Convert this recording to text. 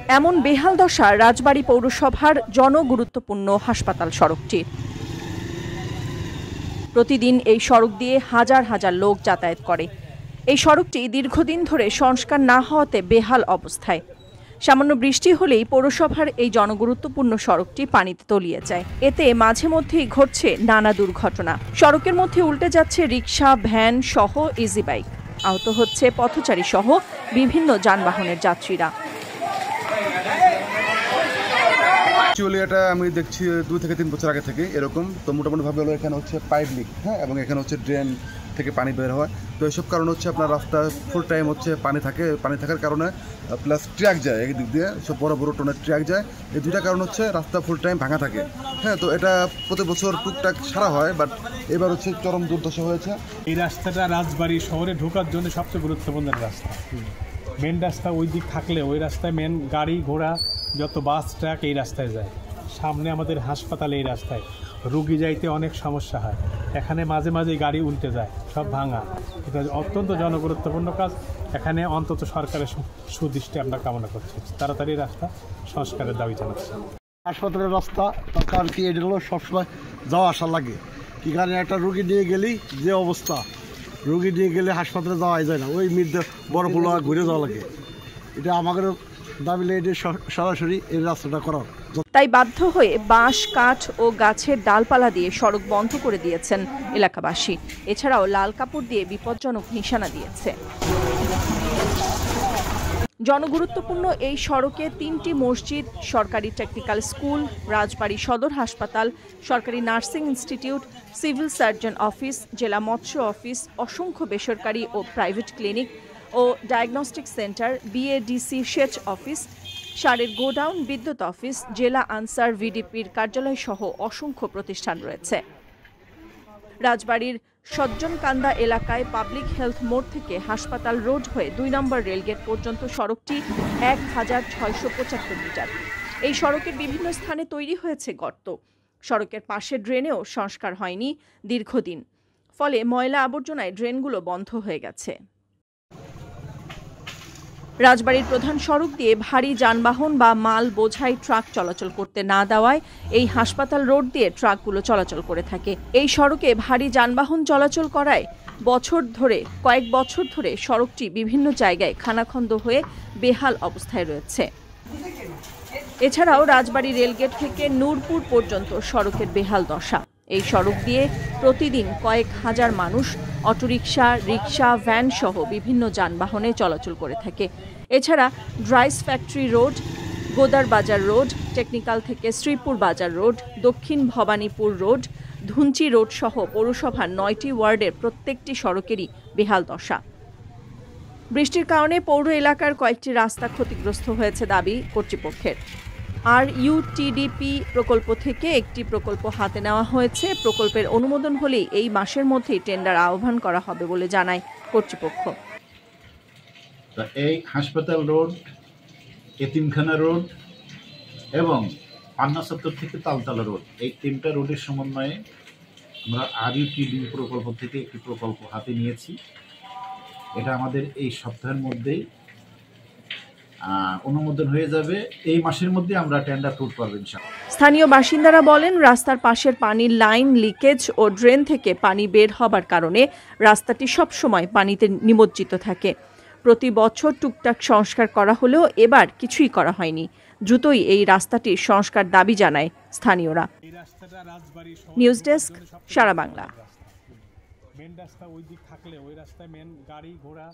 এমন বেহাল দশা রাজবাড়ী পৌরসভার জনগুরুত্বপূর্ণ হাসপাতাল সড়কটির। প্রতিদিন এই সড়ক দিয়ে হাজার হাজার লোক যাতায়াত করে। এই সড়কটি দীর্ঘদিন ধরে সংস্কার না হওয়াতে বেহাল অবস্থায়। সামান্য বৃষ্টি হলেই পৌরসভার এই জনগুরুত্বপূর্ণ সড়কটি পানিতে তলিয়ে যায়। এতে মাঝে মধ্যেই ঘটছে নানা দুর্ঘটনা। সড়কের মধ্যে উল্টে যাচ্ছে রিকশা, ভ্যান সহ ইজি বাইক। আহত হচ্ছে পথচারী সহ বিভিন্ন যানবাহনের যাত্রীরা। অ্যাকচুয়ালি এটা আমি দেখছি 2 থেকে 3 বছর আগে থেকে এরকম। তো মোটামুটিভাবে হলো এখানে হচ্ছে পাইপ লিক, হ্যাঁ, এবং এখানে হচ্ছে ড্রেন থেকে পানি বের হয়। তো এইসব কারণ হচ্ছে আপনার রাস্তা ফুল টাইম হচ্ছে পানি থাকে। পানি থাকার কারণে প্লাস ট্রাক যায় একদিক দিয়ে, সব বড় বড় টনের ট্রাক যায়। এই দুইটা কারণ হচ্ছে রাস্তা ফুল টাইম ভাঙা থাকে। হ্যাঁ, তো এটা প্রতি বছর টুকটাক সারা হয়, বাট এবার হচ্ছে চরম দুর্দশা হয়েছে। এই রাস্তাটা রাজবাড়ী শহরে ঢোকার জন্য সবচেয়ে গুরুত্বপূর্ণ রাস্তা। মেন রাস্তা ওই দিক থাকলে ওই রাস্তায় মেন গাড়ি ঘোড়া যত বাস ট্রাক এই রাস্তায় যায়। সামনে আমাদের হাসপাতাল, এই রাস্তায় রুগী যাইতে অনেক সমস্যা হয়। এখানে মাঝে মাঝে গাড়ি উল্টে যায়, সব ভাঙা। এটা অত্যন্ত জনগুরুত্বপূর্ণ কাজ। এখানে অন্তত সরকারের সুদৃষ্টি আমরা কামনা করছি। তাড়াতাড়ি রাস্তা সংস্কারের দাবি জানাচ্ছি। হাসপাতালের রাস্তা কারণ কি এটা হলো সবসময় যাওয়া আসা লাগে। কি কারণে একটা রুগী নিয়ে গেলি যে অবস্থা, রুগী নিয়ে গেলে হাসপাতালে যাওয়াই যায় না, ওই মৃত্যু বড় পোলা ঘুরে যাওয়া লাগে। এটা আমাদের দাবি এটা সরাসরি এই রাস্তাটা করার। তাই বাধ্য হয়ে বাঁশ, কাঠ ও গাছের ডালপালা দিয়ে সড়ক বন্ধ করে দিয়েছেন এলাকাবাসী। এছাড়াও লাল কাপড় দিয়ে বিপজ্জনক নিশানা দিয়েছে। জনগুরুত্বপূর্ণ এই সড়কে 3টি মসজিদ, সরকারি টেকনিক্যাল স্কুল, রাজবাড়ী সদর হাসপাতাল, সরকারি nursing institute, civil surgeon office, জেলা মৎস্য অফিস, অসংখ্য বেসরকারি ও প্রাইভেট ক্লিনিক ও ডায়াগনস্টিক সেন্টার, বিএডিসি সেচ অফিস, সারের গোডাউন, বিদ্যুৎ অফিস, জেলা আনসার ভিডিপির কার্যালয় সহ অসংখ্য প্রতিষ্ঠান রয়েছে। রাজবাড়ীর সজ্জনকান্দা এলাকায় পাবলিক হেলথ মোড় থেকে হাসপাতাল রোড হয়ে 2 নম্বর রেলগেট পর্যন্ত সড়কটি 1675 মিটার। এই সড়কের বিভিন্ন স্থানে তৈরি হয়েছে গর্ত। সড়কের পাশে ড্রেনেও সংস্কার হয়নি দীর্ঘদিন, ফলে ময়লা আবর্জনায় ড্রেনগুলো বন্ধ হয়ে গেছে। রাজবাড়ীর প্রধান সড়ক দিয়ে ভারী যানবাহন বা মাল বোঝাই ট্রাক চলাচল করতে না দেওয়ায় এই হাসপাতাল রোড দিয়ে ট্রাকগুলো চলাচল করে থাকে। এই সড়কে ভারী যানবাহন চলাচল করায় কয়েক বছর ধরে সড়কটি বিভিন্ন জায়গায় খানাখন্দ হয়ে বেহাল অবস্থায় রয়েছে। এছাড়াও রাজবাড়ী রেলগেট থেকে নূরপুর পর্যন্ত সড়কের বেহাল দশা। এই সড়ক দিয়ে প্রতিদিন কয়েক হাজার মানুষ অটোরিকশা, রিকশা, ভ্যান সহ বিভিন্ন যানবাহনে চলাচল করে থাকে। এছাড়া ড্রাইস ফ্যাক্টরি রোড, গোদার বাজার রোড, টেকনিক্যাল থেকে শ্রীপুর বাজার রোড, দক্ষিণ ভবানীপুর রোড, ধুঞ্চি রোড সহ পৌরসভার 9টি ওয়ার্ডের প্রত্যেকটি সড়কেরই বেহাল দশা। বৃষ্টির কারণে পৌর এলাকার কয়েকটি রাস্তা ক্ষতিগ্রস্ত হয়েছে দাবি কর্তৃপক্ষের। আর ইউটিডিপি প্রকল্প থেকে একটি প্রকল্প হাতে নেওয়া হয়েছে। প্রকল্পের অনুমোদন হলেই এই মাসের মধ্যেই টেন্ডার আহ্বান করা হবে বলে জানায় কর্তৃপক্ষ। এই হাসপাতাল রোড, এতিমখানা রোড এবং পান্না চত্বর থেকে তালতলা রোড, এই 3টা রোডের সমন্বয়ে আমরা ইউটিডিপি প্রকল্প থেকে একটি প্রকল্প হাতে নিয়েছি। এটা আমাদের এই সপ্তাহের মধ্যেই অনুমোদন হয়ে যাবে। এই মাসের মধ্যে আমরা টেন্ডার করতে পারবো ইনশাআল্লাহ। স্থানীয় বাসিন্দারা বলেন, রাস্তার পাশের পানির লাইন লিকেজ ও ড্রেন থেকে পানি বের হবার কারণে রাস্তাটি সব সময় পানিতে নিমজ্জিত থাকে। প্রতি বছর টুকটাক সংস্কার করা হলেও এবার কিছুই করা হয়নি। দ্রুতই এই রাস্তাটির সংস্কার দাবি জানায় স্থানীয়রা। নিউজ ডেস্ক, সারা বাংলা। মেন রাস্তা ওই দিক থাকলে ওই রাস্তায় মেন গাড়ি ঘোড়া